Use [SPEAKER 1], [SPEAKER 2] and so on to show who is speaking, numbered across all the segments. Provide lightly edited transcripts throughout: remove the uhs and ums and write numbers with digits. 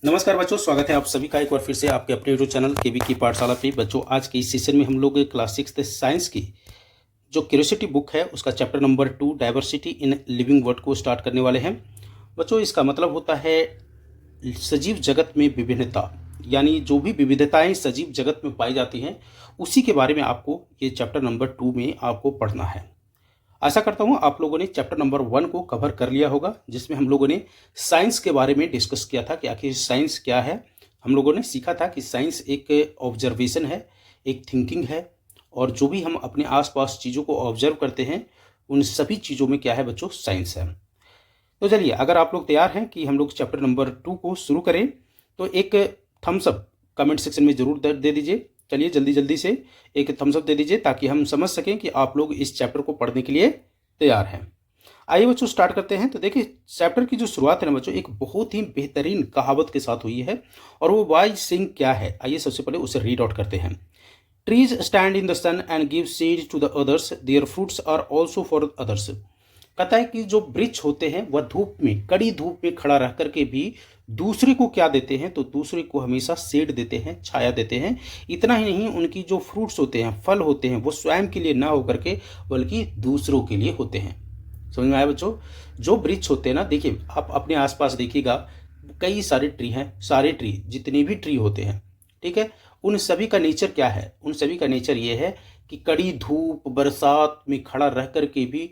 [SPEAKER 1] नमस्कार बच्चों, स्वागत है आप सभी का एक बार फिर से आपके अपने यूट्यूब चैनल केबी की पाठशाला पे। बच्चों, आज के इस सेशन में हम लोग क्लास 6 साइंस की जो क्यूरियोसिटी बुक है उसका chapter number 2 diversity in living world को स्टार्ट करने वाले हैं। बच्चों, इसका मतलब होता है सजीव जगत में विभिन्नता, यानी जो भी विविधताएं सजीव जगत में पाई जाती हैं उसी के बारे में आपको ये चैप्टर नंबर 2 में आपको पढ़ना है। आशा करता हूँ आप लोगों ने चैप्टर नंबर 1 को कवर कर लिया होगा, जिसमें हम लोगों ने साइंस के बारे में डिस्कस किया था कि आखिर साइंस क्या है। हम लोगों ने सीखा था कि साइंस एक ऑब्जर्वेशन है, एक थिंकिंग है, और जो भी हम अपने आसपास चीज़ों को ऑब्जर्व करते हैं उन सभी चीज़ों में क्या है बच्चों, साइंस है। तो चलिए, अगर आप लोग तैयार हैं कि हम लोग चैप्टर नंबर 2 को शुरू करें तो एक थम्स अप कमेंट सेक्शन में ज़रूर दे दीजिए। चलिए जल्दी जल्दी से एक थम्स अप दे दीजिए ताकि हम समझ सकें कि आप लोग इस चैप्टर को पढ़ने के लिए तैयार हैं। आइए बच्चों, स्टार्ट करते हैं। तो देखिए, चैप्टर की जो शुरुआत है ना बच्चों, एक बहुत ही बेहतरीन कहावत के साथ हुई है, और वो वाइज सिंग क्या है, आइए सबसे पहले उसे रीड आउट करते हैं। Trees stand in the sun and give seed to the others, their fruits are also for others. कहता है कि जो वृक्ष होते हैं वह धूप में, कड़ी धूप में खड़ा रह करके भी दूसरे को क्या देते हैं, तो दूसरे को हमेशा शेड देते हैं, छाया देते हैं। इतना ही नहीं, उनकी जो फ्रूट्स होते हैं, फल होते हैं, वो स्वयं के लिए ना होकर के बल्कि दूसरों के लिए होते हैं। समझ में आया बच्चों? जो वृक्ष होते हैं ना, देखिए आप अपने आसपास देखिएगा, कई सारे ट्री हैं, सारे ट्री जितने भी ट्री होते हैं, ठीक है, उन सभी का नेचर क्या है? उन सभी का नेचर ये है कि कड़ी धूप बरसात में खड़ा रह करके भी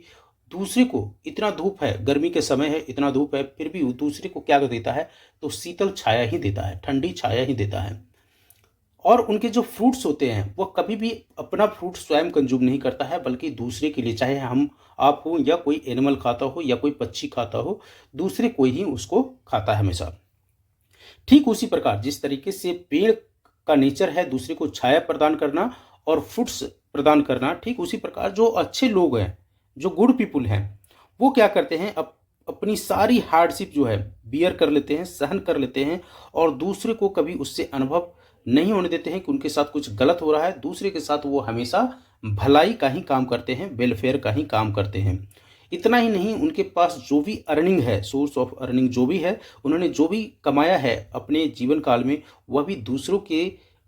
[SPEAKER 1] दूसरे को, इतना धूप है, गर्मी के समय है, इतना धूप है, फिर भी दूसरे को क्या देता है, तो शीतल छाया ही देता है, ठंडी छाया ही देता है। और उनके जो फ्रूट्स होते हैं वो कभी भी अपना फ्रूट स्वयं कंज्यूम नहीं करता है, बल्कि दूसरे के लिए, चाहे हम आप हो या कोई एनिमल खाता हो या कोई पक्षी खाता हो, दूसरे को ही उसको खाता है हमेशा। ठीक उसी प्रकार जिस तरीके से पेड़ का नेचर है दूसरे को छाया प्रदान करना और फ्रूट्स प्रदान करना, ठीक उसी प्रकार जो अच्छे लोग हैं, जो गुड पीपुल हैं, वो क्या करते हैं, अपनी सारी हार्डशिप जो है बियर कर लेते हैं, सहन कर लेते हैं, और दूसरे को कभी उससे अनुभव नहीं होने देते हैं कि उनके साथ कुछ गलत हो रहा है। दूसरे के साथ वो हमेशा भलाई का ही काम करते हैं, वेलफेयर का ही काम करते हैं। इतना ही नहीं, उनके पास जो भी अर्निंग है, सोर्स ऑफ अर्निंग जो भी है, उन्होंने जो भी कमाया है अपने जीवन काल में, वह भी दूसरों के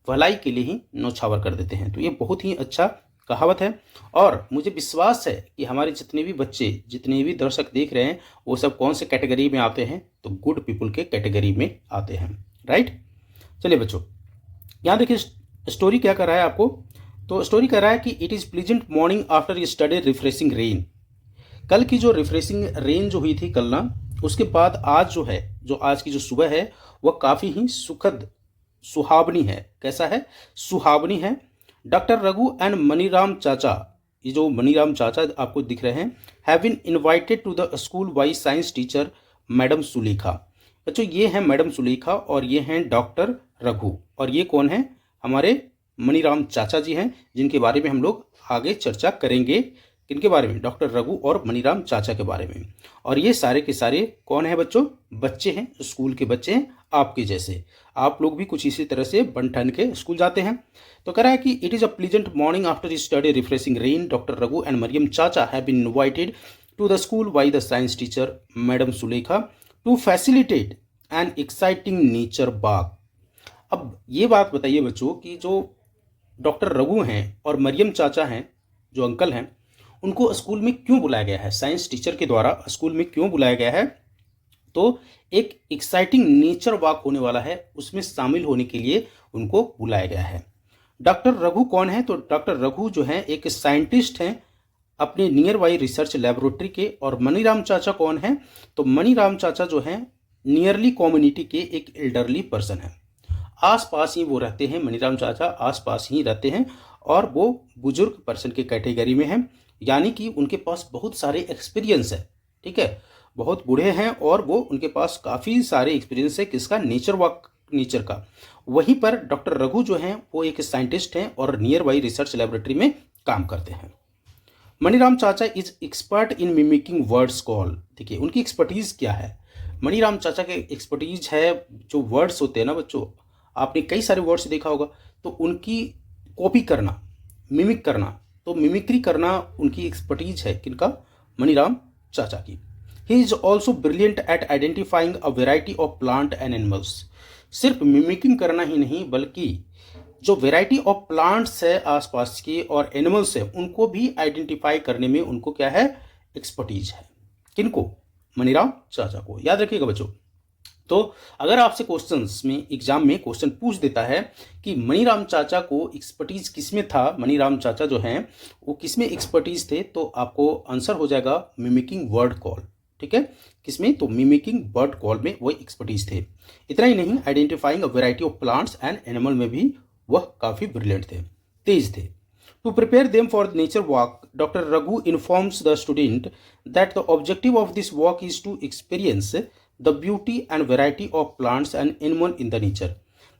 [SPEAKER 1] भलाई के लिए ही न्यौछावर कर देते हैं। तो ये बहुत ही अच्छा कहावत है, और मुझे विश्वास है कि हमारे जितने भी बच्चे, जितने भी दर्शक देख रहे हैं, वो सब कौन से कैटेगरी में आते हैं, तो गुड पीपल के कैटेगरी में आते हैं। राइट? चलिए बच्चों, यहाँ देखिए स्टोरी क्या कर रहा है आपको। तो स्टोरी कर रहा है कि it is pleasant morning after yesterday refreshing rain. कल की जो रिफ्रेशिंग रेन जो हुई थी कल ना, उसके बाद आज जो है, जो आज की जो सुबह है, वह काफ़ी ही सुखद, सुहावनी है। कैसा है? सुहावनी है। डॉक्टर रघु एंड मनीराम चाचा, ये जो मनीराम चाचा आपको दिख रहे हैं, have been invited to the school by science teacher madam Sulekha. बच्चों, ये हैं मैडम सुलेखा और ये हैं डॉक्टर रघु, और ये कौन है? हमारे मनीराम चाचा जी हैं, जिनके बारे में हम लोग आगे चर्चा करेंगे। किनके बारे में? डॉक्टर रघु और मनीराम चाचा के बारे में। और ये सारे के सारे कौन है बच्चों? बच्चे हैं, स्कूल के बच्चे हैं, आपके जैसे। आप लोग भी कुछ इसी तरह से बन ठन के स्कूल जाते हैं। तो कह रहा है कि it is a pleasant morning after study refreshing rain, doctor Raghu and Mariam चाचा have been invited to the school by the science teacher madam Sulekha to facilitate an exciting nature walk. अब ये बात बताइए बच्चों कि जो डॉक्टर रघु हैं और मरियम चाचा हैं, जो अंकल हैं, उनको स्कूल में क्यों बुलाया गया है? साइंस टीचर के द्वारा स्कूल में क्यों बुलाया गया है? तो एक एक्साइटिंग नेचर वॉक होने वाला है, उसमें शामिल होने के लिए उनको बुलाया गया है। डॉक्टर रघु कौन है? तो डॉक्टर रघु जो है एक साइंटिस्ट हैं अपने नियर बाई रिसर्च लेबोरेटरी के। और मनीराम चाचा कौन है? तो मनीराम चाचा जो हैं नियरली कम्युनिटी के एक एल्डरली पर्सन है। आसपास ही वो रहते हैं, मनीराम चाचा आसपास ही रहते हैं, और वो बुजुर्ग पर्सन के कैटेगरी में हैं, यानी कि उनके पास बहुत सारे एक्सपीरियंस है। ठीक है, बहुत बूढ़े हैं और वो, उनके पास काफ़ी सारे एक्सपीरियंस है किसका? नेचर वॉक, नेचर का। वहीं पर डॉक्टर रघु जो हैं वो एक साइंटिस्ट हैं और नियर बाई रिसर्च लेबोरेटरी में काम करते हैं। मनीराम चाचा is expert in mimicking words call. देखिए उनकी एक्सपर्टीज़ क्या है। मनीराम चाचा के एक्सपर्टीज है, जो वर्ड्स होते हैं ना बच्चों, आपने कई सारे वर्ड्स देखा होगा, तो उनकी कॉपी करना, मिमिक करना, तो मिमिक्री करना उनकी एक्सपर्टीज है। किनका? मनीराम चाचा की। He is also brilliant at identifying a variety of plant and animals. सिर्फ मिमिकिंग करना ही नहीं बल्कि जो वेराइटी ऑफ प्लांट्स है आसपास की और एनिमल्स है उनको भी आइडेंटिफाई करने में उनको क्या है, एक्सपर्टीज है। किनको? मनीराम चाचा को। याद रखिएगा बच्चों। तो अगर आपसे क्वेश्चंस में एग्जाम में क्वेश्चन पूछ देता है कि मनीराम चाचा को एक्सपर्टीज किसमें था, मनीराम चाचा जो हैं वो किसमें एक्सपर्टीज थे, तो आपको आंसर हो जाएगा मिमिकिंग वर्ड कॉल। ठीक है, किसमें? तो मिमिकिंग बर्ड कॉल में वो एक्सपर्टीज थे। इतना ही नहीं, identifying a variety of plants and animal में भी वह काफ़ी ब्रिलियंट थे, तेज थे। To prepare them for nature walk, doctor Raghu informs the student that the objective of this walk is to experience the beauty and variety of plants and animal in the nature.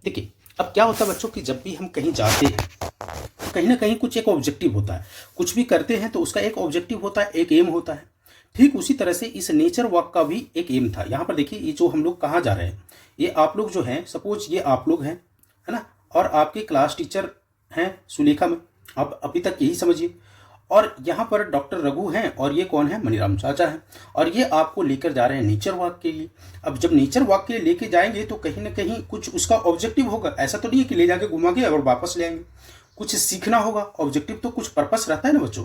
[SPEAKER 1] देखिए, अब क्या होता है बच्चों कि जब भी हम कहीं जाते हैं तो कहीं ना कहीं कुछ एक ऑब्जेक्टिव होता है। कुछ भी करते हैं तो उसका एक ऑब्जेक्टिव होता है, एक एम होता है। ठीक उसी तरह से इस नेचर वॉक का भी एक एम था। यहाँ पर देखिए, ये जो हम लोग कहाँ जा रहे हैं, ये आप लोग जो हैं, सपोज ये आप लोग हैं, है ना, और आपके क्लास टीचर हैं सुलेखा में, आप अभी तक यही समझिए। और यहाँ पर डॉक्टर रघु हैं और ये कौन है, मनीराम चाचा हैं, और ये आपको लेकर जा रहे हैं नेचर वॉक के लिए। अब जब नेचर वॉक के लिए लेके जाएंगे तो कहीं ना कहीं कुछ उसका ऑब्जेक्टिव होगा। ऐसा तो नहीं है कि ले जाके घुमा के और वापस ले आएंगे, कुछ सीखना होगा। ऑब्जेक्टिव तो कुछ पर्पस रहता है ना बच्चों।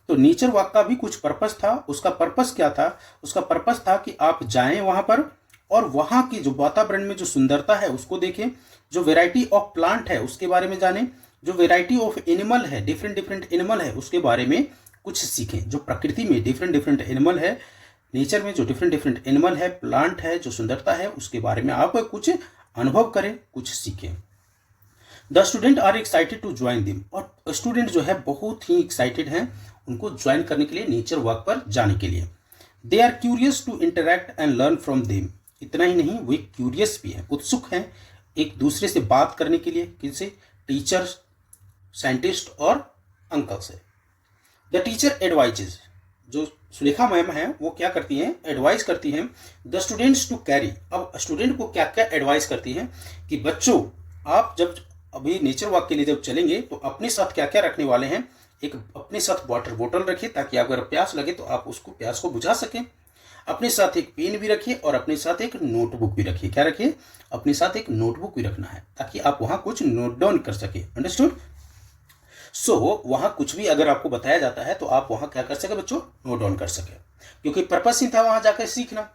[SPEAKER 1] तो नेचर वॉक का भी कुछ पर्पस था। उसका पर्पस क्या था? उसका पर्पस था कि आप जाएं वहां पर और वहां की जो वातावरण में जो सुंदरता है उसको देखें, जो वेराइटी ऑफ प्लांट है उसके बारे में जानें, जो वेराइटी ऑफ एनिमल है, डिफरेंट डिफरेंट एनिमल है उसके बारे में कुछ सीखें। जो प्रकृति में डिफरेंट डिफरेंट एनिमल है, नेचर में जो डिफरेंट डिफरेंट एनिमल है, प्लांट है, जो सुंदरता है उसके बारे में आप कुछ अनुभव करें, कुछ सीखें। The student are excited to join them, और स्टूडेंट जो है बहुत ही एक्साइटेड हैं उनको ज्वाइन करने के लिए, नेचर वॉक पर जाने के लिए। They are curious to interact and learn from them. इतना ही नहीं, वो क्यूरियस भी हैं, उत्सुक हैं एक दूसरे से बात करने के लिए। किनसे? टीचर्स, साइंटिस्ट और अंकल से। द टीचर एडवाइजेज, जो सुलेखा मैम है वो क्या करती हैं, एडवाइस करती हैं द स्टूडेंट्स टू कैरी। अब स्टूडेंट को क्या क्या एडवाइस करती हैं कि बच्चों आप जब अभी नेचर वॉक के लिए जब चलेंगे तो अपने साथ क्या क्या रखने वाले हैं। एक अपने साथ वाटर बोतल रखिए ताकि अगर प्यास लगे तो आप उसको प्यास को बुझा सकें। अपने साथ एक पेन भी रखिए और अपने साथ एक नोटबुक भी रखिए। क्या रखिए? अपने साथ एक नोटबुक भी रखना है ताकि आप वहां कुछ नोट डाउन कर सके। अंडरस्टूड? सो वहां कुछ भी अगर आपको बताया जाता है तो आप वहां क्या कर सके बच्चों, नोट डाउन कर सके, क्योंकि पर्पस ही था वहां जाकर सीखना।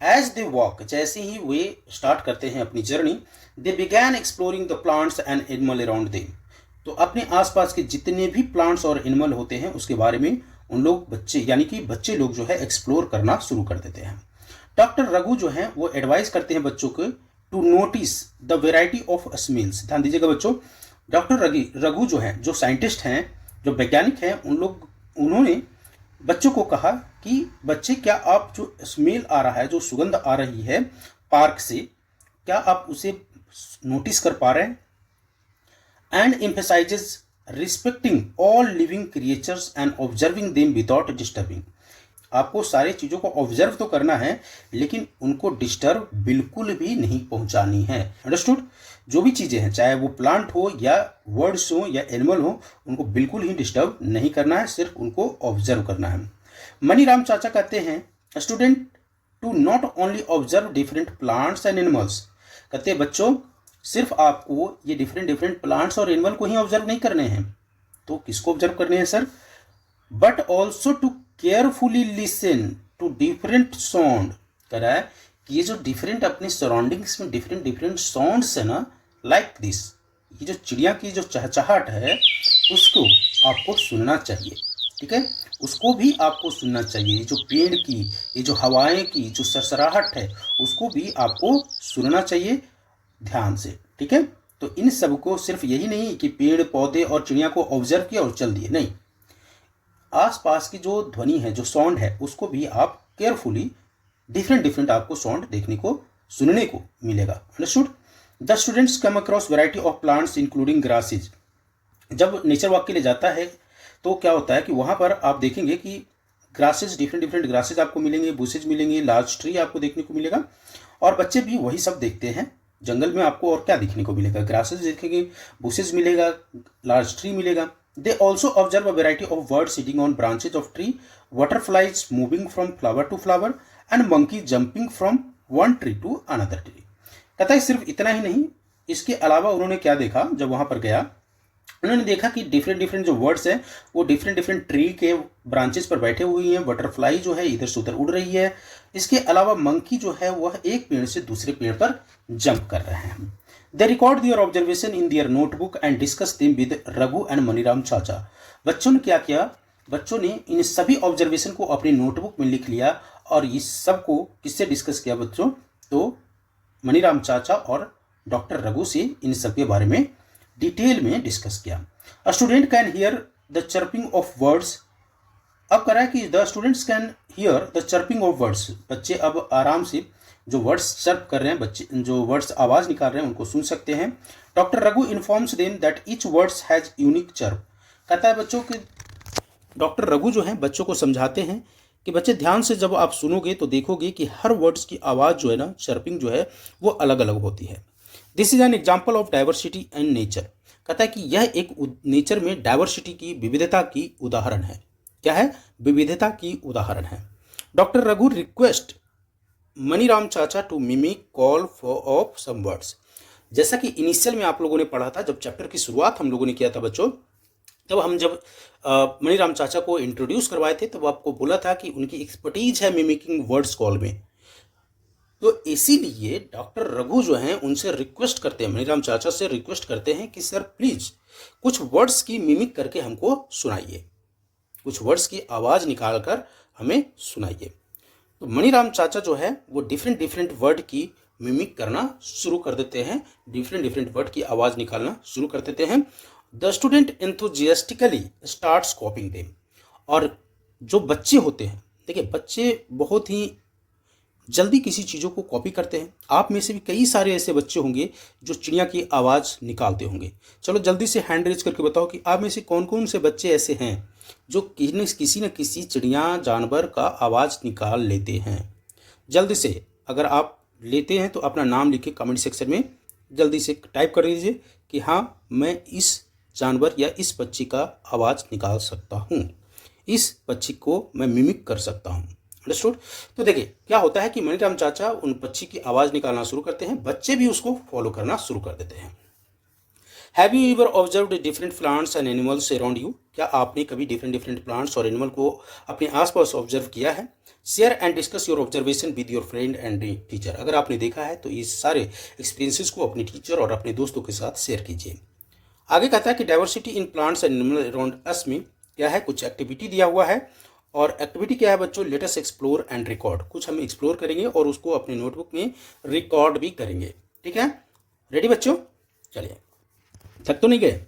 [SPEAKER 1] एज दे वॉक, जैसे ही वे स्टार्ट करते हैं अपनी journey, they began exploring the plants and animal around them. तो अपने आसपास के जितने भी प्लांट्स और एनिमल होते हैं उसके बारे में उन लोग बच्चे यानी कि बच्चे लोग जो है एक्सप्लोर करना शुरू कर देते हैं। डॉक्टर रघु जो है वो एडवाइस करते हैं बच्चों को to notice the variety of smells. ध्यान दीजिएगा बच्चों, डॉक्टर रघु जो है, जो साइंटिस्ट हैं, जो वैज्ञानिक हैं, उन्होंने बच्चों को कहा कि बच्चे क्या आप जो स्मेल आ रहा है, जो सुगंध आ रही है पार्क से, क्या आप उसे नोटिस कर पा रहे हैं? And emphasises respecting all living creatures and observing them without disturbing. आपको सारी चीज़ों को ऑब्जर्व तो करना है लेकिन उनको डिस्टर्ब बिल्कुल भी नहीं पहुंचानी है। अंडरस्टूड? जो भी चीज़ें हैं, चाहे वो प्लांट हो या वर्ड्स हो या एनिमल हो, उनको बिल्कुल ही डिस्टर्ब नहीं करना है, सिर्फ उनको ऑब्जर्व करना है। मनीराम चाचा कहते हैं student to not only observe different plants and animals. कहते हैं बच्चों सिर्फ आपको ये डिफरेंट डिफरेंट प्लांट्स और एनिमल को ही ऑब्जर्व नहीं करने हैं। तो किसको ऑब्जर्व करने हैं sir? But also to carefully listen to different sound. कह रहा है कि ये जो डिफरेंट अपने सराउंडिंग्स में डिफरेंट डिफरेंट साउंड्स है ना, लाइक दिस, ये जो चिड़िया की जो चहचहाट है उसको आपको सुनना चाहिए। ठीक है, उसको भी आपको सुनना चाहिए। ये जो पेड़ की, ये जो हवाएं की जो सरसराहट है उसको भी आपको सुनना चाहिए ध्यान से। ठीक है, तो इन सब को सिर्फ यही नहीं कि पेड़ पौधे और चिड़िया को ऑब्जर्व किया और चल दिए, नहीं, आसपास की जो ध्वनि है, जो साउंड है, उसको भी आप केयरफुली डिफरेंट डिफरेंट आपको साउंड देखने को, सुनने को मिलेगा। Understood? The students come across variety of plants including grasses. जब नेचर वॉक के लिए जाता है तो क्या होता है कि वहाँ पर आप देखेंगे कि ग्रासेज, डिफरेंट डिफरेंट ग्रासेज आपको मिलेंगे, बुशेज मिलेंगे, लार्ज ट्री आपको देखने को मिलेगा। और बच्चे भी वही सब देखते हैं। जंगल में आपको और क्या देखने को मिलेगा? ग्रासेज देखेंगे, बुशेज मिलेगा, लार्ज ट्री मिलेगा। They also observe a variety of bird sitting on branches of tree butterflies moving from flower to flower and monkey jumping from one tree to another tree। कहता है सिर्फ इतना ही नहीं, इसके अलावा उन्होंने क्या देखा, जब वहां पर गया उन्होंने देखा कि डिफरेंट डिफरेंट जो वर्ड्स हैं वो डिफरेंट डिफरेंट ट्री के ब्रांचेस पर बैठे हुए हैं, बटरफ्लाई जो है इधर से उधर उड़ रही है। इसके अलावा मंकी जो है वह एक पेड़ से दूसरे पेड़ पर जंप कर रहे हैं। They record their observation in their notebook and discuss them with Raghu and Maniram चाचा। बच्चों ने क्या किया, बच्चों ने इन सभी ऑब्जर्वेशन को अपनी नोटबुक में लिख लिया और इस सब को किससे डिस्कस किया बच्चों, तो मनीराम चाचा और डॉक्टर रघु से इन सब के बारे में डिटेल में डिस्कस किया। A student can hear the chirping of words. अब कह रहा है कि the students can hear the chirping of words. बच्चे अब आराम से जो वर्ड्स चर्प कर रहे हैं, बच्चे जो वर्ड्स आवाज निकाल रहे हैं उनको सुन सकते हैं। Doctor Raghu informs them that each words has unique chirp. कहता है बच्चों कि डॉक्टर रघु जो है बच्चों को समझाते हैं कि बच्चे ध्यान से जब आप सुनोगे तो देखोगे कि हर वर्ड्स की आवाज़ जो है ना, चर्पिंग जो है वो अलग अलग होती है। This is an example of diversity in nature. कहता है कि यह एक नेचर में डाइवर्सिटी की, विविधता की उदाहरण है। क्या है? विविधता की उदाहरण है। डॉक्टर रघु रिक्वेस्ट मनीराम चाचा to mimic call for of some words. जैसा कि इनिशियल में आप लोगों ने पढ़ा था, जब चैप्टर की शुरुआत हम लोगों ने किया था बच्चों, तब हम जब मनीराम चाचा को इंट्रोड्यूस करवाए थे तब आपको बोला था कि उनकी एक्सपर्टीज है मिमिकिंग वर्ड्स कॉल में। तो इसीलिए डॉक्टर रघु जो हैं उनसे रिक्वेस्ट करते हैं, मनीराम चाचा से रिक्वेस्ट करते हैं कि सर प्लीज कुछ वर्ड्स की मिमिक करके हमको सुनाइए, कुछ वर्ड्स की आवाज़ निकाल कर हमें सुनाइए। तो मनीराम चाचा जो है वो डिफरेंट डिफरेंट वर्ड की मिमिक करना शुरू कर देते हैं, डिफरेंट डिफरेंट वर्ड की आवाज़ निकालना शुरू कर देते हैं। The student enthusiastically starts कॉपिंग them. और जो बच्चे होते हैं, देखिए बच्चे बहुत ही जल्दी किसी चीज़ों को कॉपी करते हैं। आप में से भी कई सारे ऐसे बच्चे होंगे जो चिड़िया की आवाज़ निकालते होंगे। चलो जल्दी से हैंड रेज करके बताओ कि आप में से कौन कौन से बच्चे ऐसे हैं जो किसी न किसी चिड़िया जानवर का आवाज़ निकाल लेते हैं। जल्दी से अगर आप लेते हैं तो अपना नाम लिख के कमेंट सेक्शन में जल्दी से टाइप कर दीजिए कि हाँ मैं इस जानवर या इस पक्षी का आवाज़ निकाल सकता हूँ, इस पक्षी को मैं मिमिक कर सकता हूँ। अंडरस्टूड? तो देखिए क्या होता है कि मनीराम चाचा उन पक्षी की आवाज़ निकालना शुरू करते हैं, बच्चे भी उसको फॉलो करना शुरू कर देते हैं। Have you ever observed different plants and animals around you? क्या आपने कभी डिफरेंट डिफरेंट प्लांट्स और एनिमल को अपने आसपास ऑब्जर्व किया है? Share and discuss your observation with your friend and teacher. अगर आपने देखा है तो इस सारे एक्सपीरियंसेस को अपने टीचर और अपने दोस्तों के साथ शेयर कीजिए। आगे कहता है कि diversity in plants and animal around us में क्या है, कुछ एक्टिविटी दिया हुआ है। और एक्टिविटी क्या है बच्चों? Let us explore and record. कुछ हम एक्सप्लोर करेंगे और उसको अपने नोटबुक में रिकॉर्ड भी करेंगे। ठीक है, रेडी बच्चों? चलिए, थक तो नहीं गए?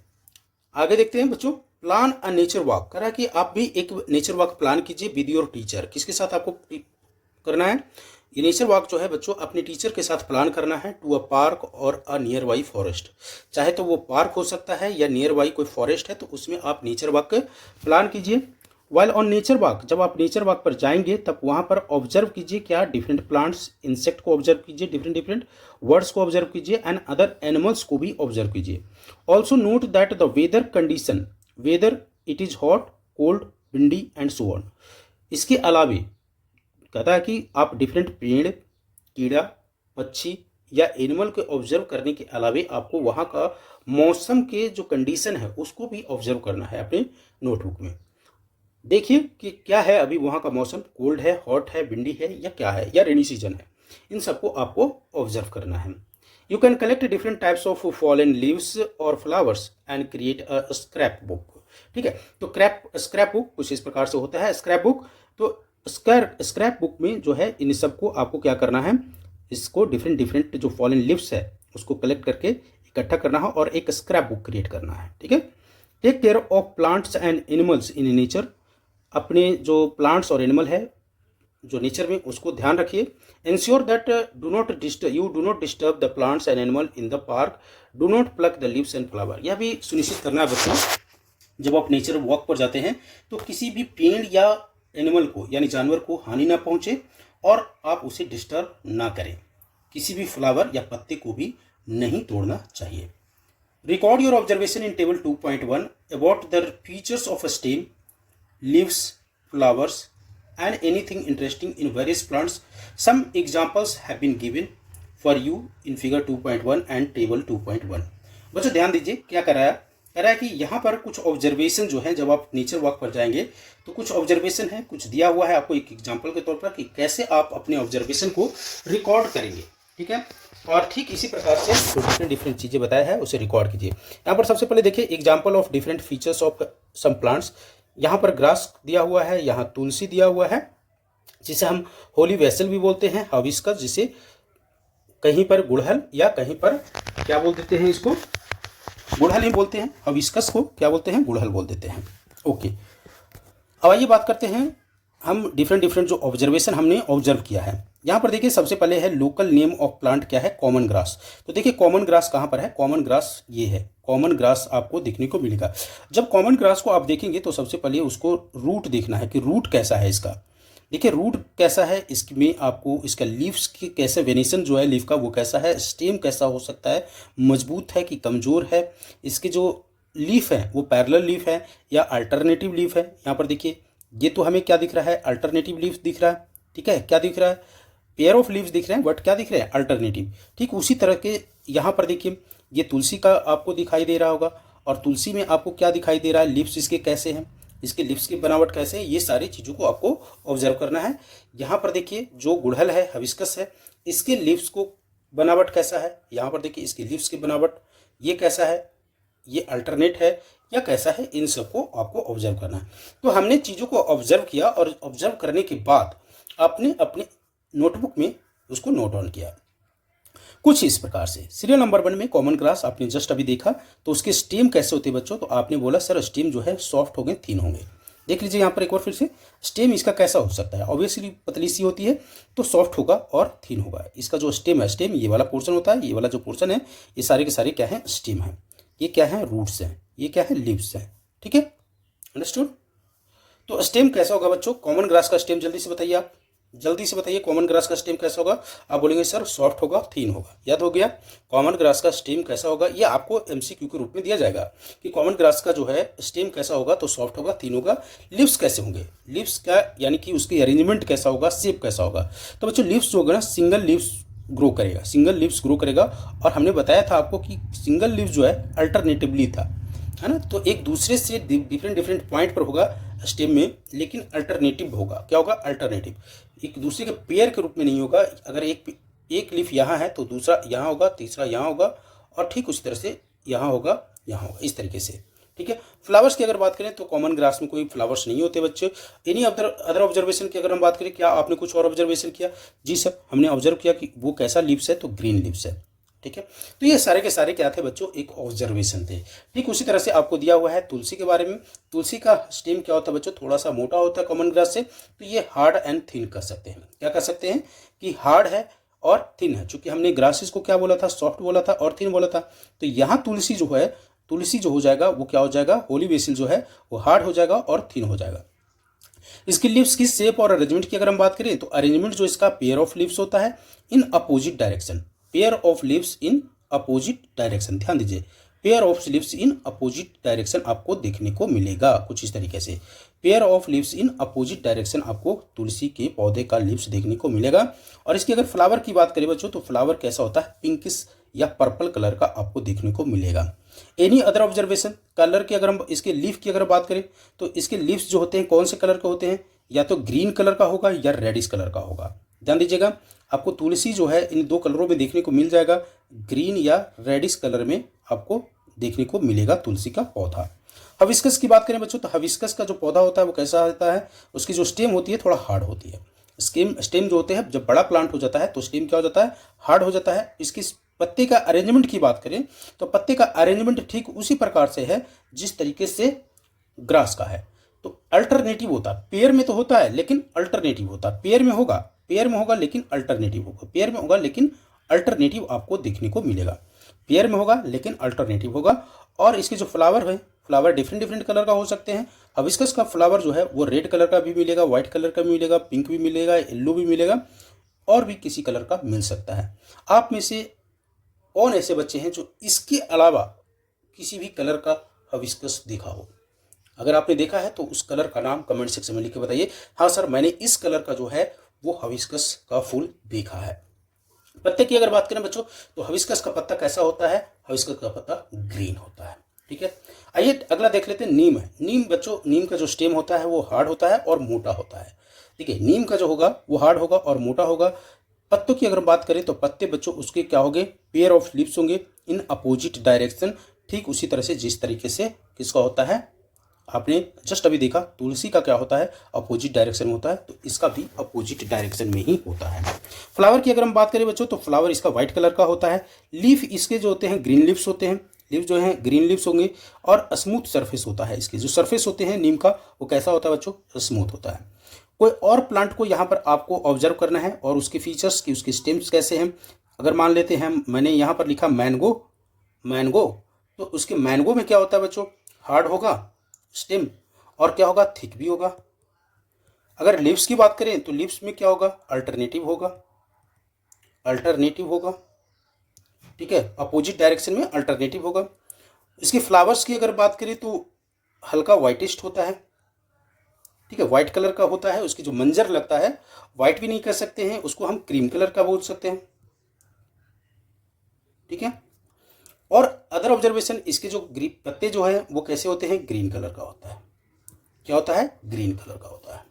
[SPEAKER 1] आगे देखते हैं बच्चों। Plan a nature walk. कह रहा है कि आप भी एक नेचर वॉक प्लान कीजिए विद योर टीचर। किसके साथ आपको करना है? ये नेचर वॉक जो है बच्चों अपने टीचर के साथ प्लान करना है टू अ पार्क और अ नियर बाई फॉरेस्ट। चाहे तो वो पार्क हो सकता है या नियर बाई कोई फॉरेस्ट है, तो उसमें आप नेचर वॉक प्लान कीजिए। वाइल ऑन नेचर वॉक, जब आप नेचर वॉक पर जाएंगे तब वहाँ पर ऑब्जर्व कीजिए क्या, डिफरेंट प्लांट्स, इंसेक्ट को ऑब्जर्व कीजिए, डिफरेंट डिफरेंट वर्ड्स को ऑब्जर्व कीजिए एंड अदर एनिमल्स को भी ऑब्जर्व कीजिए। Also note that the weather condition, whether it is hot, cold, windy and so on. इसके अलावे कहता है कि आप डिफरेंट पेड़, कीड़ा, पक्षी या एनिमल को ऑब्जर्व करने के अलावे आपको वहाँ का मौसम के जो कंडीशन है उसको भी ऑब्जर्व करना है अपने नोटबुक में। देखिए कि क्या है अभी वहाँ का मौसम, कोल्ड है, हॉट है, विंडी है या क्या है, या रेनी सीजन है, इन सबको आपको ऑब्जर्व करना है। You can collect different types of fallen leaves और flowers and create a scrapbook. ठीक है, तो स्क्रैप बुक कुछ इस प्रकार से होता है। स्क्रैप बुक, तो स्क्रैप बुक में जो है इन सबको आपको क्या करना है, इसको डिफरेंट डिफरेंट जो फॉलन लीव्स है उसको कलेक्ट करके इकट्ठा करना है और एक स्क्रैप बुक क्रिएट करना है। ठीक है, take care of plants and animals in nature. अपने जो प्लांट्स और एनिमल है जो नेचर में उसको ध्यान रखिए। Ensure that do not disturb the plants and animal in the park, do not plug the leaves and flower. यह भी सुनिश्चित करना है बच्चों जब आप नेचर वॉक पर जाते हैं तो किसी भी पेड़ या एनिमल को यानी जानवर को हानि ना पहुंचे और आप उसे डिस्टर्ब ना करें। किसी भी फ्लावर या पत्ते को भी नहीं तोड़ना चाहिए। Record your observation in table 2.1 about the features of a stem, leaves, flowers, and anything interesting in various plants. Some examples have been given for you in figure 2.1 and table 2.1. बच्चों ध्यान दीजिए क्या कर रहा है, कि यहाँ पर कुछ ऑब्जर्वेशन जो है, जब आप नेचर वॉक पर जाएंगे तो कुछ ऑब्जर्वेशन है, कुछ दिया हुआ है आपको एक एग्जाम्पल के तौर पर कि कैसे आप अपने ऑब्जर्वेशन को रिकॉर्ड करेंगे। ठीक है, और ठीक इसी प्रकार से डिफरेंट चीज़ें बताया है उसे रिकॉर्ड कीजिए। यहाँ पर सबसे पहले देखिए example of different features of some plants. यहाँ पर ग्रास दिया हुआ है, यहाँ तुलसी दिया हुआ है जिसे हम होली वेसल भी बोलते हैं, हाइबिस्कस जिसे कहीं पर गुड़हल या कहीं पर क्या बोल देते हैं, इसको गुड़हल ही बोलते हैं, हाइबिस्कस को क्या बोलते हैं, गुड़हल बोल देते हैं। ओके, अब आइए बात करते हैं हम डिफरेंट जो ऑब्जर्वेशन हमने ऑब्जर्व किया है। यहाँ पर देखिए सबसे पहले है लोकल नेम ऑफ प्लांट क्या है, कॉमन ग्रास। तो देखिए कॉमन ग्रास कहाँ पर है, कॉमन ग्रास ये है, कॉमन ग्रास आपको देखने को मिलेगा। जब कॉमन ग्रास को आप देखेंगे तो सबसे पहले उसको रूट देखना है कि रूट कैसा है इसका। देखिए रूट कैसा है, इसमें आपको इसका लीव्स की कैसे वेनेशन जो है लीफ का वो कैसा है, स्टेम कैसा हो सकता है, मजबूत है कि कमज़ोर है, इसके जो लीफ है वो पैरेलल लीफ है या अल्टरनेटिव लीफ है। यहाँ पर देखिए ये तो हमें क्या दिख रहा है, अल्टरनेटिव लीफ दिख रहा है। ठीक है, क्या दिख रहा है, पेयर ऑफ लीव्स दिख रहे हैं, बट क्या दिख रहे हैं, अल्टरनेटिव। ठीक उसी तरह के यहाँ पर देखिए ये तुलसी का आपको दिखाई दे रहा होगा, और तुलसी में आपको क्या दिखाई दे रहा है, लिप्स इसके कैसे हैं, इसके लिप्स की बनावट कैसे है, ये सारी चीज़ों को आपको ऑब्जर्व करना है। यहाँ पर देखिए जो गुड़हल है, हाइबिस्कस है, इसके लिप्स को बनावट कैसा है, यहाँ पर देखिए इसके लिप्स की बनावट ये कैसा है, ये अल्टरनेट है या कैसा है, इन सबको आपको ऑब्जर्व करना है। तो हमने चीज़ों को ऑब्जर्व किया और ऑब्जर्व करने के बाद आपने अपने नोटबुक में उसको नोट ऑन किया कुछ इस प्रकार से। सीरियल नंबर 1 में कॉमन ग्रास आपने जस्ट अभी देखा, तो उसके स्टेम कैसे होते हैं बच्चों, तो आपने बोला सर स्टेम जो है सॉफ्ट हो गए, थिन होंगे। देख लीजिए यहाँ पर एक बार फिर से, स्टेम इसका कैसा हो सकता है, ऑब्वियसली पतली सी होती है तो सॉफ्ट होगा और थिन होगा। इसका जो स्टेम है, स्टेम ये वाला पोर्शन होता है, ये वाला जो पोर्शन है ये सारे के सारे क्या है, स्टेम है। ये क्या है, रूट्स हैं, ये क्या है, लीव्स हैं। ठीक है, अंडरस्टूड। तो स्टेम कैसा होगा बच्चों, कॉमन ग्रास का स्टेम जल्दी से बताइए, आप जल्दी से बताइए कॉमन ग्रास का स्टेम कैसा होगा। आप बोलेंगे सर सॉफ्ट होगा, थिन होगा। याद हो गया, कॉमन ग्रास का स्टेम कैसा होगा, ये आपको एमसीक्यू के रूप में दिया जाएगा कि कॉमन ग्रास का जो है स्टेम कैसा होगा, तो सॉफ्ट होगा, थिन होगा। लिव्स कैसे होंगे, लिव्स का यानी कि उसकी अरेंजमेंट कैसा होगा, शेप कैसा होगा। तो बच्चों लिव्स जो होगा ना, सिंगल लिव्स ग्रो करेगा, सिंगल लिव्स ग्रो करेगा। और हमने बताया था आपको कि सिंगल लिव्स जो है अल्टरनेटिवली था, है ना, तो एक दूसरे से डिफरेंट पॉइंट पर होगा स्टेम में, लेकिन अल्टरनेटिव होगा। क्या होगा, अल्टरनेटिव, एक दूसरे के पेयर के रूप में नहीं होगा। अगर एक लीफ यहाँ है तो दूसरा यहाँ होगा, तीसरा यहाँ होगा, और ठीक उसी तरह से यहाँ होगा, यहाँ होगा, इस तरीके से। ठीक है, फ्लावर्स की अगर बात करें तो कॉमन ग्रास में कोई फ्लावर्स नहीं होते बच्चे। एनी अदर ऑब्जर्वेशन की अगर हम बात करें, क्या आपने कुछ और ऑब्जर्वेशन किया, जी सर हमने ऑब्जर्व किया कि वो कैसा लीव्स है, तो ग्रीन लीव्स है। ठीक है, तो ये सारे के सारे क्या थे बच्चों, एक ऑब्जर्वेशन थे। ठीक उसी तरह से आपको दिया हुआ है तुलसी के बारे में। तुलसी का स्टेम क्या होता है बच्चों, थोड़ा सा मोटा होता है कॉमन ग्रास से, तो ये हार्ड एंड थिन कर सकते हैं। क्या कर सकते हैं कि हार्ड है और थिन है, चूंकि हमने ग्रासेस को क्या बोला था, सॉफ्ट बोला था और थिन बोला था। तो यहाँ तुलसी जो है, तुलसी जो हो जाएगा वो क्या हो जाएगा, होली बेसिल जो है वो हार्ड हो जाएगा और थिन हो जाएगा। इसकी लिव्स की शेप और अरेंजमेंट की अगर हम बात करें तो अरेंजमेंट जो इसका पेयर ऑफ लिव्स होता है in opposite direction, pair of leaves in opposite direction. ध्यान दीजिए, pair of leaves in opposite direction आपको देखने को मिलेगा कुछ इस तरीके से। Pair of leaves in opposite direction आपको तुलसी के पौधे का लिव्स देखने को मिलेगा। और इसकी अगर फ्लावर की बात करें बच्चों, तो फ्लावर कैसा होता है, पिंकिश या पर्पल कलर का आपको देखने को मिलेगा। एनी अदर ऑब्जर्वेशन, कलर की अगर हम इसके लीफ की अगर बात करें तो इसके लीव्स जो होते हैं कौन से कलर के होते हैं, या तो ग्रीन कलर का होगा या रेडिश कलर का होगा। ध्यान दीजिएगा, आपको तुलसी जो है इन दो कलरों में देखने को मिल जाएगा, ग्रीन या रेडिश कलर में आपको देखने को मिलेगा तुलसी का पौधा। हाइबिस्कस की बात करें बच्चों, तो हाइबिस्कस का जो पौधा होता है वो कैसा होता है, उसकी जो स्टेम होती है थोड़ा हार्ड होती है। स्टेम जो होते हैं, जब बड़ा प्लांट हो जाता है तो स्टेम क्या हो जाता है, हार्ड हो जाता है। इसकी पत्ते का अरेंजमेंट की बात करें तो पत्ते का अरेंजमेंट ठीक उसी प्रकार से है जिस तरीके से ग्रास का है। तो अल्टरनेटिव होता है, पेयर में तो होता है लेकिन अल्टरनेटिव होता है। पेयर में होगा लेकिन अल्टरनेटिव होगा, पेयर में होगा लेकिन अल्टरनेटिव आपको देखने को मिलेगा। पेयर में होगा लेकिन अल्टरनेटिव होगा। और इसके जो फ्लावर है, फ्लावर डिफरेंट कलर का हो सकते हैं। हाइबिस्कस का फ्लावर जो है वो रेड कलर का भी मिलेगा, व्हाइट कलर का भी मिलेगा, पिंक भी मिलेगा, येलो भी मिलेगा, और भी किसी कलर का मिल सकता है। आप में से कौन ऐसे बच्चे हैं जो इसके अलावा किसी भी कलर का हाइबिस्कस देखा हो, अगर आपने देखा है तो उस कलर का नाम कमेंट सेक्शन में लिख के बताइए। हाँ सर, मैंने इस कलर का जो है वो हिबिस्कस का फूल देखा है। पत्ते की अगर बात करें बच्चों, तो हिबिस्कस का पत्ता कैसा होता है? हिबिस्कस का पत्ता ग्रीन होता है। ठीक है, आइए अगला देख लेते हैं। नीम है। नीम बच्चों, नीम का जो स्टेम होता है वो हार्ड होता है और मोटा होता है। ठीक है, नीम का जो होगा वो हार्ड होगा और मोटा होगा। पत्तों की अगर बात करें तो पत्ते बच्चों उसके क्या होंगे? पेयर ऑफ लीव्स होंगे इन अपोजिट डायरेक्शन। ठीक उसी तरह से जिस तरीके से किसका होता है, आपने जस्ट अभी देखा तुलसी का क्या होता है? अपोजिट डायरेक्शन में होता है, तो इसका भी अपोजिट डायरेक्शन में ही होता है। फ्लावर की अगर हम बात करें बच्चों, तो फ्लावर इसका व्हाइट कलर का होता है। लीफ इसके जो होते हैं ग्रीन लीव्स होते हैं। लीफ जो है ग्रीन लीव्स होंगे और स्मूथ सरफेस होता है। इसके जो सरफेस होते हैं नीम का वो कैसा होता है बच्चों? स्मूथ होता है। कोई और प्लांट को यहाँ पर आपको ऑब्जर्व करना है और उसके फीचर्स की, उसके स्टेम्स कैसे हैं। अगर मान लेते हैं मैंने यहाँ पर लिखा मैंगो, मैंगो, तो उसके मैंगो में क्या होता है बच्चों? हार्ड होगा स्टेम और क्या होगा? थिक भी होगा। अगर लीव्स की बात करें तो लीव्स में क्या होगा? अल्टरनेटिव होगा, अल्टरनेटिव होगा। ठीक है, अपोजिट डायरेक्शन में अल्टरनेटिव होगा। इसके फ्लावर्स की अगर बात करें तो हल्का वाइटिस्ट होता है। ठीक है, व्हाइट कलर का होता है। उसकी जो मंजर लगता है, व्हाइट भी नहीं कह सकते हैं उसको, हम क्रीम कलर का बोल सकते हैं। ठीक है, और अदर ऑब्जर्वेशन, इसके जो पत्ते जो है वो कैसे होते हैं? ग्रीन कलर का होता है। क्या होता है? ग्रीन कलर का होता है।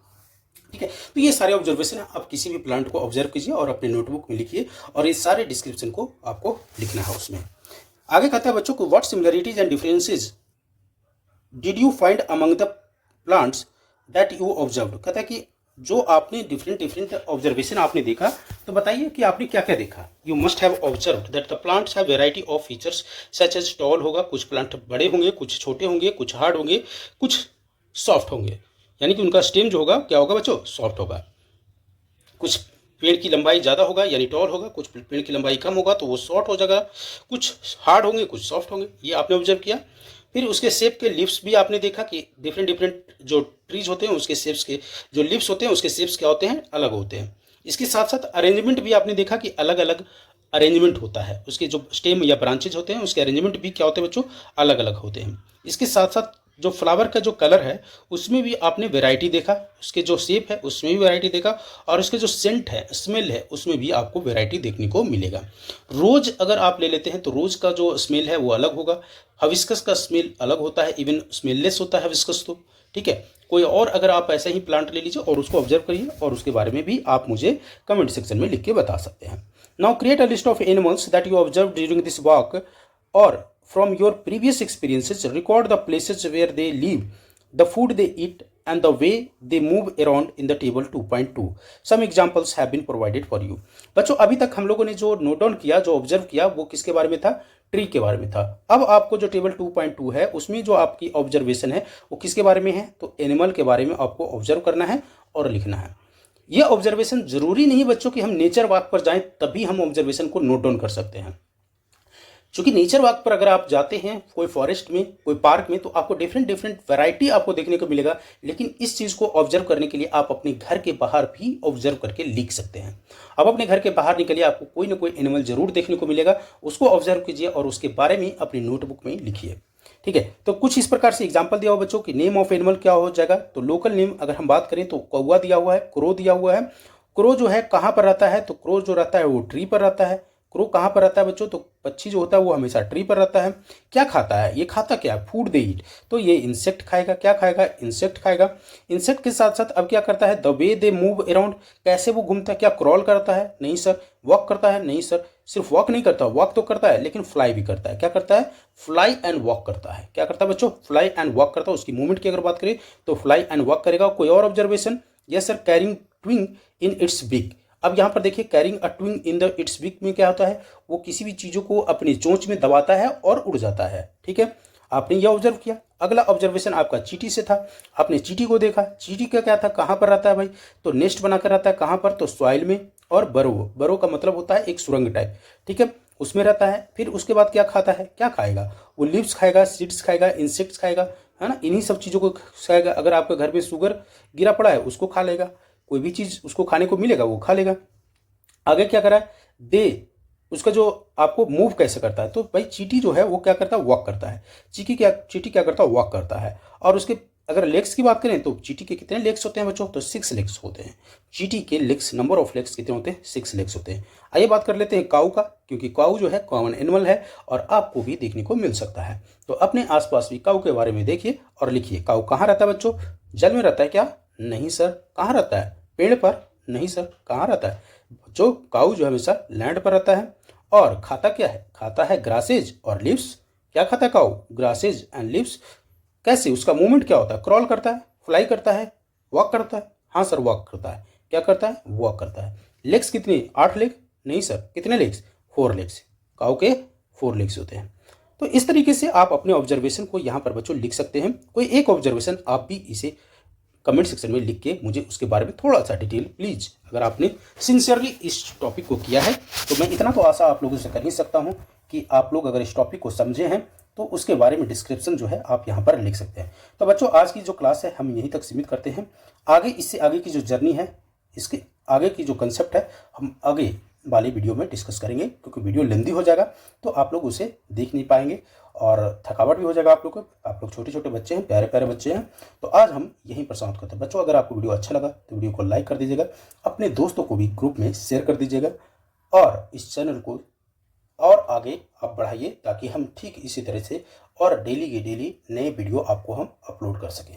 [SPEAKER 1] ठीक है, तो ये सारे ऑब्जर्वेशन है। आप किसी भी प्लांट को ऑब्जर्व कीजिए और अपने नोटबुक में लिखिए और ये सारे डिस्क्रिप्शन को आपको लिखना है उसमें। आगे कहता है बच्चों को, what similarities and differences did you find among the plants that you observe. कहता है कि जो आपने डिफरेंट ऑब्जर्वेशन आपने देखा, तो बताइए कि आपने क्या क्या देखा। You must have observe that the plants have variety of features such as tall होगा, कुछ प्लांट बड़े होंगे, कुछ छोटे होंगे, कुछ हार्ड होंगे, कुछ सॉफ्ट होंगे। यानी कि उनका स्टेम जो होगा क्या होगा बच्चों? सॉफ्ट होगा। कुछ पेड़ की लंबाई ज़्यादा होगा यानी टॉल होगा, कुछ पेड़ की लंबाई कम होगा तो वो शॉर्ट हो जाएगा। कुछ हार्ड होंगे, कुछ सॉफ्ट होंगे, ये आपने ऑब्जर्व किया। फिर उसके शेप के लिप्स भी आपने देखा कि डिफरेंट जो ट्रीज होते हैं उसके शेप्स के जो लिप्स होते हैं उसके शेप्स क्या होते हैं? अलग होते हैं। इसके साथ साथ अरेंजमेंट भी आपने देखा कि अलग अलग अरेंजमेंट होता है। उसके जो स्टेम या ब्रांचेज होते हैं उसके अरेंजमेंट भी क्या होते हैं बच्चों? अलग अलग होते हैं। इसके साथ साथ जो फ्लावर का जो कलर है उसमें भी आपने वैरायटी देखा, उसके जो शेप है उसमें भी वैरायटी देखा और उसके जो सेंट है, स्मेल है, उसमें भी आपको वैरायटी देखने को मिलेगा। रोज अगर आप ले लेते हैं तो रोज का जो स्मेल है वो अलग होगा। हिबिस्कस का स्मेल अलग होता है, इवन स्मेललेस होता है हिबिस्कस तो। ठीक है, कोई और अगर आप ऐसे ही प्लांट ले लीजिए और उसको ऑब्जर्व करिए और उसके बारे में भी आप मुझे कमेंट सेक्शन में लिख के बता सकते हैं। Now create a list of animals that you observe during this walk or from your previous experiences record the places where they live, the food they eat and the way they move around in the table 2.2. some examples have been provided for you. बच्चों अभी तक हम लोगों ने जो note down किया, जो observe किया, वो किसके बारे में था? ट्री के बारे में था। अब आपको जो टेबल 2.2 है उसमें जो आपकी ऑब्जर्वेशन है वो किसके बारे में है? तो एनिमल के बारे में आपको ऑब्जर्व करना है और लिखना है। ये ऑब्जर्वेशन जरूरी नहीं बच्चों कि हम नेचर वॉक पर जाएं तभी हम ऑब्जर्वेशन को नोट डाउन कर सकते हैं। क्योंकि नेचर वॉक पर अगर आप जाते हैं कोई फॉरेस्ट में, कोई पार्क में, तो आपको डिफरेंट वैरायटी आपको देखने को मिलेगा। लेकिन इस चीज़ को ऑब्जर्व करने के लिए आप अपने घर के बाहर भी ऑब्जर्व करके लिख सकते हैं। अब अपने घर के बाहर निकलिए, आपको कोई ना कोई एनिमल जरूर देखने को मिलेगा, उसको ऑब्जर्व कीजिए और उसके बारे में अपनी नोटबुक में लिखिए। ठीक है, तो कुछ इस प्रकार से एग्जाम्पल दिया हुआ बच्चों कि नेम ऑफ एनिमल क्या हो जाएगा। तो लोकल नेम अगर हम बात करें तो कौवा दिया हुआ है, क्रो दिया हुआ है। क्रो जो है कहाँ पर रहता है? तो क्रो जो रहता है वो ट्री पर रहता है। क्रो कहाँ पर रहता है बच्चों? तो पक्षी जो होता है वो हमेशा ट्री पर रहता है। क्या खाता है? ये खाता क्या है? फूड दे ईट। तो ये इंसेक्ट खाएगा। क्या खाएगा? इंसेक्ट खाएगा। इंसेक्ट के साथ साथ अब क्या करता है? The way they move around, कैसे वो घूमता है? क्या क्रॉल करता है? नहीं सर। वॉक करता है? नहीं सर। सिर्फ वॉक नहीं करता, वॉक तो करता है लेकिन फ्लाई भी करता है। क्या करता है? फ्लाई एंड वॉक करता है। क्या करता है बच्चों? फ्लाई एंड वॉक करता है। उसकी मूवमेंट की अगर बात करें तो फ्लाई एंड वॉक करेगा। कोई और observation? Yes sir, carrying twig in its beak. अब यहाँ पर देखिए carrying a twig in the its beak में क्या होता है? वो किसी भी चीज़ों को अपनी चोंच में दबाता है और उड़ जाता है। ठीक है, आपने यह ऑब्जर्व किया। अगला ऑब्जर्वेशन आपका चींटी से था। आपने चींटी को देखा। चींटी का क्या था? कहाँ पर रहता है भाई? तो नेस्ट बनाकर रहता है। कहाँ पर? तो सॉइल में। और बरो, बरो का मतलब होता है एक सुरंग टाइप। ठीक है, उसमें रहता है। फिर उसके बाद क्या खाता है? क्या खाएगा? वो लीव्स खाएगा, सीड्स खाएगा, इंसेक्ट्स खाएगा, है ना, इन्हीं सब चीज़ों को खाएगा। अगर आपके घर में शुगर गिरा पड़ा है उसको खा लेगा, कोई भी चीज़ उसको खाने को मिलेगा वो खा लेगा। आगे क्या करा है? दे, उसका जो आपको मूव कैसे करता है? तो भाई चींटी जो है वो क्या करता है? वॉक करता है। चींटी क्या करता है? वॉक करता है। और उसके अगर लेग्स की बात करें तो चींटी के कितने लेग्स होते हैं बच्चों? तो 6 लेग्स होते हैं। चींटी के लेग्स, नंबर ऑफ लेग्स कितने होते हैं? 6 लेग्स होते हैं। आइए बात कर लेते हैं काऊ का, क्योंकि काऊ जो है कॉमन एनिमल है और आपको भी देखने को मिल सकता है। तो अपने आसपास भी काऊ के बारे में देखिए और लिखिए। काऊ कहाँ रहता है बच्चों? जल में रहता है क्या? नहीं सर। कहाँ रहता है? पेड़ पर? नहीं सर। कहाँ रहता है बच्चों? काऊ जो हमेशा लैंड पर रहता है। और खाता क्या है? खाता है ग्रासेज और लीव्स। क्या खाता है काऊ? Grasses and leaves. कैसे? उसका मूवमेंट क्या होता है? क्रॉल करता है, फ्लाई करता है, वॉक करता है? हाँ सर, वॉक करता है। क्या करता है? वॉक करता है। लेग्स कितने? 8 लेग? नहीं सर। कितने लेग्स? 4 लेग्स। काऊ के 4 लेग्स होते हैं। तो इस तरीके से आप अपने ऑब्जर्वेशन को यहाँ पर बच्चों लिख सकते हैं। कोई एक ऑब्जर्वेशन आप भी इसे कमेंट सेक्शन में लिख के मुझे उसके बारे में थोड़ा सा डिटेल प्लीज, अगर आपने सिंसियरली इस टॉपिक को किया है तो मैं इतना तो आशा आप लोगों से कर ही सकता हूँ कि आप लोग अगर इस टॉपिक को समझे हैं तो उसके बारे में डिस्क्रिप्शन जो है आप यहाँ पर लिख सकते हैं। तो बच्चों आज की जो क्लास है हम यहीं तक सीमित करते हैं। आगे इससे आगे की जो जर्नी है, इसके आगे की जो कंसेप्ट है, हम आगे वाले वीडियो में डिस्कस करेंगे, क्योंकि वीडियो लेंदी हो जाएगा तो आप लोग उसे देख नहीं पाएंगे और थकावट भी हो जाएगा आप लोग को। आप लोग छोटे छोटे बच्चे हैं, प्यारे प्यारे बच्चे हैं। तो आज हम यहीं पर समाप्त करते हैं बच्चों। अगर आपको वीडियो अच्छा लगा तो वीडियो को लाइक कर दीजिएगा, अपने दोस्तों को भी ग्रुप में शेयर कर दीजिएगा और इस चैनल को और आगे आप बढ़ाइए, ताकि हम ठीक इसी तरह से और डेली के डेली नए वीडियो आपको हम अपलोड कर सकें।